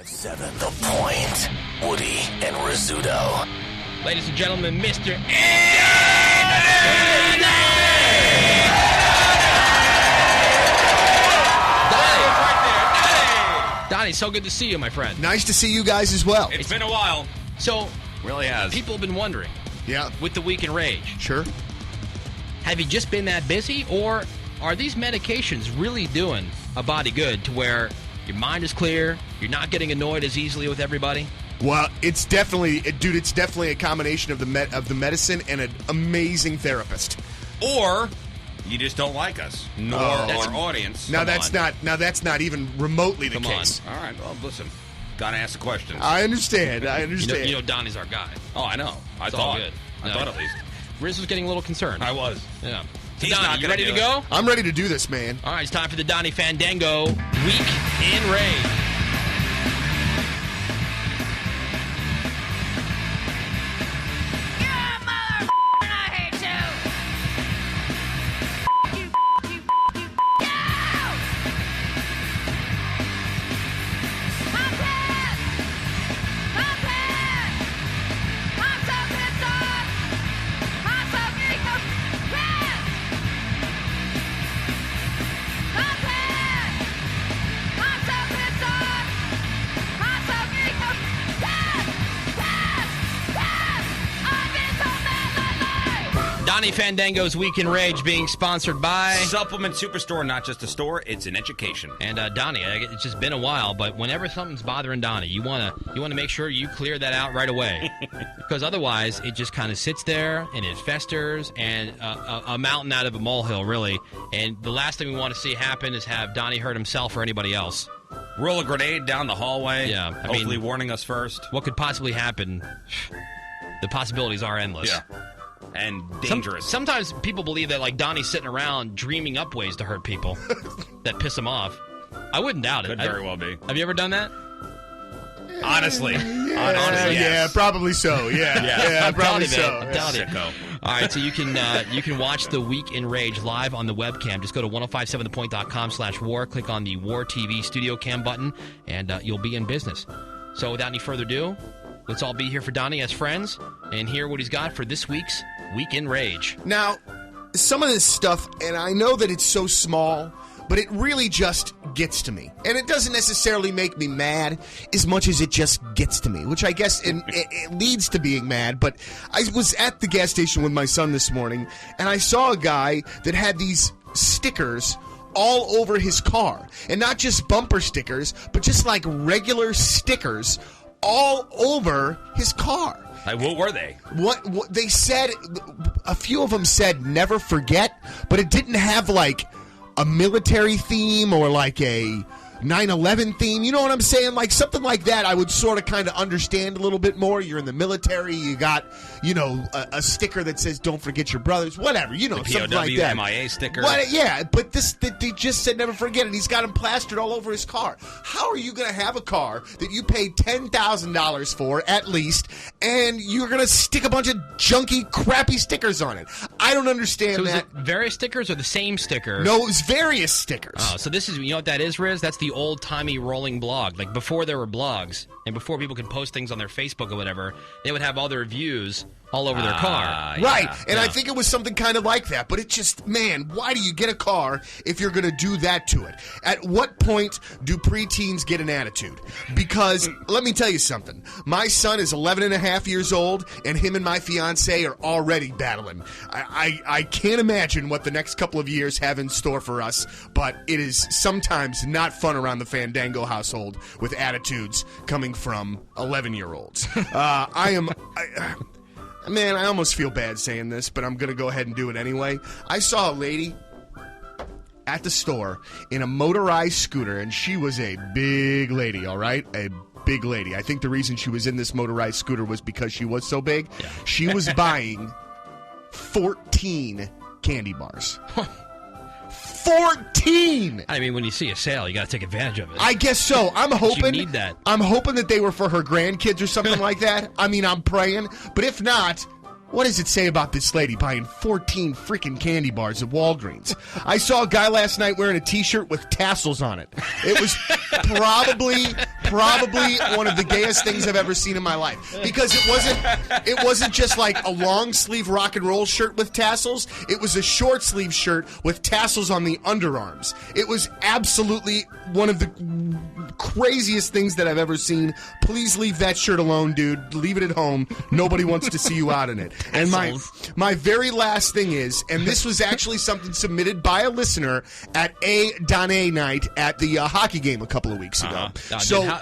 7. The Point. Woody and Rizzuto. Ladies and gentlemen, Mr. Donnie, so good to see you, my friend. Nice to see you guys as well. It's been a while. So, Really has. people have been wondering, Yeah, with the Week in Rage, sure. have you just been that busy, or are these medications really doing a body good to where your mind is clear, you're not getting annoyed as easily with everybody? Well, it's definitely a combination of the medicine and an amazing therapist. Or you just don't like us, nor our audience. Now that's not even remotely the Come on. case. All right, well, listen. Gotta ask the questions. I understand. You know Donnie's our guy. Oh, I know. I It's all thought. good. I No. thought at least. Riz was getting a little concerned. I was. Yeah. So He's Donnie, not you gonna ready to do go? I'm ready to do this, man. All right, it's time for the Donnie Fandango Week in Rage. Donnie Fandango's Week in Rage being sponsored by... Supplement Superstore, not just a store, it's an education. And Donnie, it's just been a while, but whenever something's bothering Donnie, you wanna make sure you clear that out right away, because otherwise it just kind of sits there and it festers, and a mountain out of a molehill, really. And the last thing we want to see happen is have Donnie hurt himself or anybody else. Roll a grenade down the hallway. Yeah, I mean- hopefully warning us first. What could possibly happen? The possibilities are endless. Yeah. And dangerous. Sometimes people believe that like Donnie's sitting around dreaming up ways to hurt people that piss him off. I wouldn't doubt it. Could very well be. Have you ever done that? Honestly. Yeah, yes. yeah, probably so. Yeah, I'm probably telling you, so. man. I'm telling you. Sicko. All right, so you can watch the Week in Rage live on the webcam. Just go to 1057thepoint.com/war. Click on the War TV Studio Cam button, and you'll be in business. So without any further ado, let's all be here for Donnie as friends and hear what he's got for this week's Week in Rage. Now, some of this stuff, and I know that it's so small, but it really just gets to me. And it doesn't necessarily make me mad as much as it just gets to me, which I guess it leads to being mad. But I was at the gas station with my son this morning, and I saw a guy that had these stickers all over his car. And not just bumper stickers, but just like regular stickers all over his car. Like, what were they? What they said, a few of them said never forget, but it didn't have like a military theme or like a 9/11 theme. You know what I'm saying? Like something like that I would sort of kind of understand a little bit more. You're in the military, you got, a sticker that says don't forget your brothers, whatever, something like that. MIA sticker. Yeah, but they just said never forget, and he's got them plastered all over his car. How are you going to have a car that you paid $10,000 for at least, and you're going to stick a bunch of junky, crappy stickers on it? I don't understand So is that. it various stickers or the same sticker? No, it's various stickers. Oh, so this is, you know what that is, Riz? That's the old-timey rolling blog. Like, before there were blogs, and before people could post things on their Facebook or whatever, they would have all their reviews all over their car. Right, Yeah. and I think it was something kind of like that, but it just, man, why do you get a car if you're going to do that to it? At what point do preteens get an attitude? Because, let me tell you something, my son is 11 and a half years old, and him and my fiance are already battling. I can't imagine what the next couple of years have in store for us, but it is sometimes not fun around the Fandango household with attitudes coming from 11-year-olds. Man, I almost feel bad saying this, but I'm going to go ahead and do it anyway. I saw a lady at the store in a motorized scooter, and she was a big lady, all right? A big lady. I think the reason she was in this motorized scooter was because she was so big. Yeah. She was buying 14 candy bars. 14! I mean, when you see a sale, you got to take advantage of it. I guess so. I'm hoping You need that. I'm hoping that they were for her grandkids or something like that. I mean, I'm praying, but if not, What does it say about this lady buying 14 freaking candy bars at Walgreens? I saw a guy last night wearing a T-shirt with tassels on it. It was probably one of the gayest things I've ever seen in my life, because it wasn't just like a long sleeve rock and roll shirt with tassels. It was a short sleeve shirt with tassels on the underarms. It was absolutely one of the craziest things that I've ever seen. Please leave that shirt alone, dude. Leave it at home. Nobody wants to see you out in it. And my very last thing is, and this was actually something submitted by a listener at a Donna night at the hockey game a couple of weeks ago.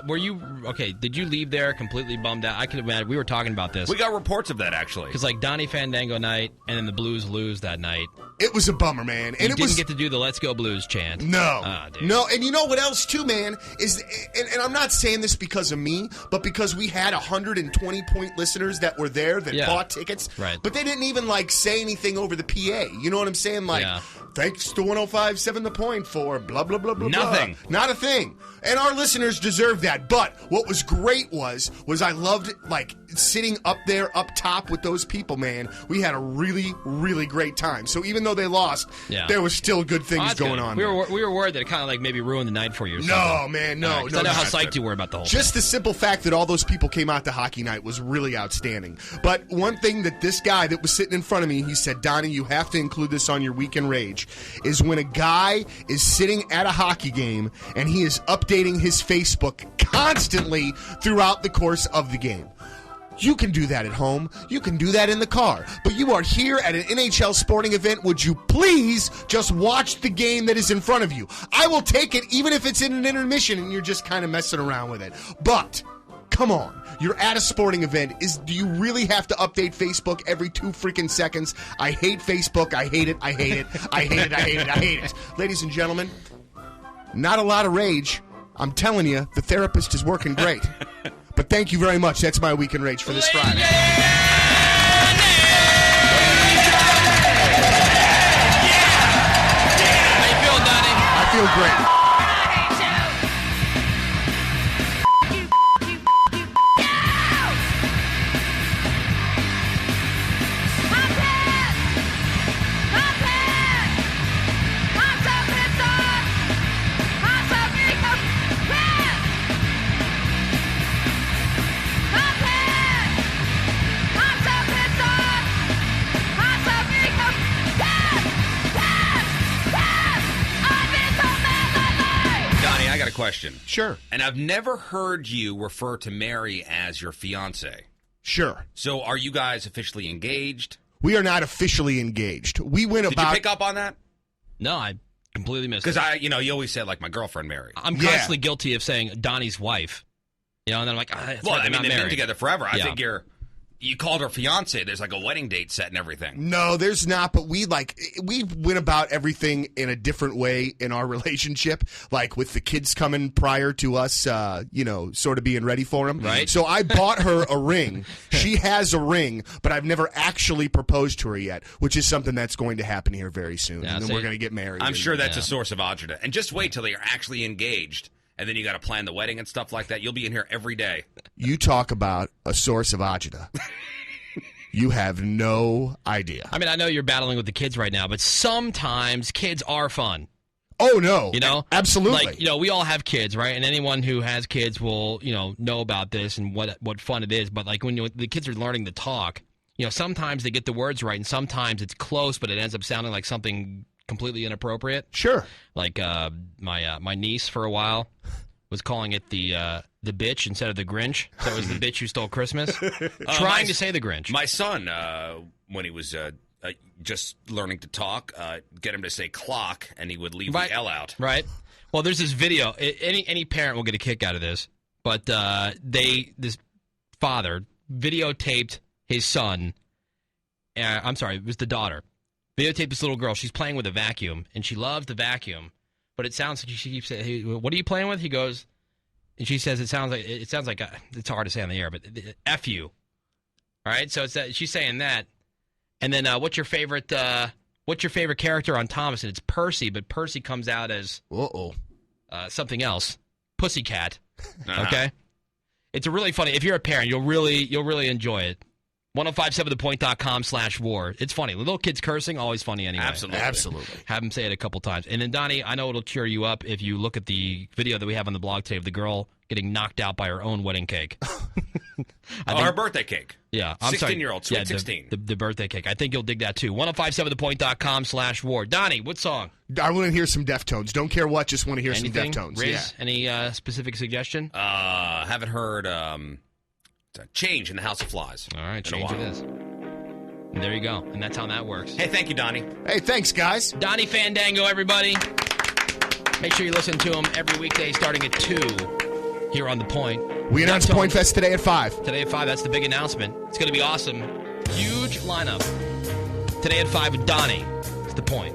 Were you okay? Did you leave there completely bummed out? I could imagine. We were talking about this. We got reports of that, actually. Because like Donnie Fandango night, and then the Blues lose that night. It was a bummer, man. And you didn't get to do the "Let's Go Blues" chant. No, dude. No. And you know what else too, man? Is and I'm not saying this because of me, but because we had 120-point listeners that were there that bought tickets. Right. But they didn't even like say anything over the PA. You know what I'm saying? Like, thanks to 105.7 The Point for blah blah blah blah. Nothing. Blah. Not a thing. And our listeners deserve that. But what was great was I loved like sitting up there up top with those people, man. We had a really, really great time. So even though they lost, there was still good things going on. We were worried that it kind of like maybe ruined the night for you or something. No, man, no. I know how psyched you were about the whole Just thing. the simple fact that all those people came out to hockey night was really outstanding. But one thing that this guy that was sitting in front of me, he said, Donnie, you have to include this on your Weekend Rage, is when a guy is sitting at a hockey game and he is updating his Facebook constantly throughout the course of the game. You can do that at home. You can do that in the car. But you are here at an NHL sporting event. Would you please just watch the game that is in front of you? I will take it even if it's in an intermission and you're just kind of messing around with it. But come on. You're at a sporting event. Do you really have to update Facebook every 2 freaking seconds? I hate Facebook. I hate it. I hate it. I hate it. I hate it. I hate it. Ladies and gentlemen, not a lot of rage. I'm telling you, the therapist is working great. But thank you very much. That's my Weekend Rage for this Friday. How you feel, Donnie? I feel great. Question. Sure. And I've never heard you refer to Mary as your fiance. Sure. So are you guys officially engaged? We are not officially engaged. We went Did about... you pick up on that? No, I completely missed it. Because you always said like my girlfriend Mary. I'm constantly guilty of saying Donnie's wife. You know, and then I'm like, well, I mean, they've been together forever. I Yeah. figure you called her fiance. There's like a wedding date set and everything. No, there's not, but we went about everything in a different way in our relationship, like with the kids coming prior to us, sort of being ready for them. Right. So I bought her a ring. She has a ring, but I've never actually proposed to her yet, which is something that's going to happen here very soon. Yeah, and then we're going to get married. I'm sure that's a source of agita. And just wait till you're actually engaged. And then you got to plan the wedding and stuff like that. You'll be in here every day. You talk about a source of agita. You have no idea. I mean, I know you're battling with the kids right now, but sometimes kids are fun. Oh, no. You know? Absolutely. Like, we all have kids, right? And anyone who has kids will, know about this and what fun it is. But, like, when the kids are learning to talk, sometimes they get the words right, and sometimes it's close, but it ends up sounding like something completely inappropriate. Sure. Like my niece for a while was calling it the bitch instead of the Grinch. So it was the bitch who stole Christmas. Trying to say the Grinch. My son, when he was just learning to talk, get him to say clock, and he would leave the L out. Right. Well, there's this video. Any parent will get a kick out of this. But this father videotaped his son. I'm sorry, it was the daughter. Videotaped this little girl. She's playing with a vacuum, and she loves the vacuum. But it sounds like she keeps saying, hey, "What are you playing with?" He goes, and she says, "It sounds like it's hard to say on the air, but F you." All right, so she's saying that, and then what's your favorite character on Thomas? And it's Percy, but Percy comes out as something else, Pussycat. Uh-huh. Okay, it's a really funny. If you're a parent, you'll really enjoy it. 1057thepoint.com/war. It's funny. Little kids cursing, always funny anyway. Absolutely. Have them say it a couple times. And then, Donnie, I know it'll cheer you up if you look at the video that we have on the blog today of the girl getting knocked out by her own wedding cake. Her birthday cake. Yeah. I'm 16-year-old, sweet yeah, 16. The birthday cake. I think you'll dig that, too. 1057thepoint.com/war. Donnie, what song? I want to hear some Deftones. Don't care what, just want to hear Anything? some Deftones. Riz, any specific suggestion? Haven't heard Change in the House of Flies. All right, Change it is. And there you go. And that's how that works. Hey, thank you, Donnie. Hey, thanks, guys. Donnie Fandango, everybody. Make sure you listen to him every weekday starting at 2 here on The Point. We announced Point Fest today at 5. Today at 5, that's the big announcement. It's going to be awesome. Huge lineup. Today at 5 with Donnie. It's The Point.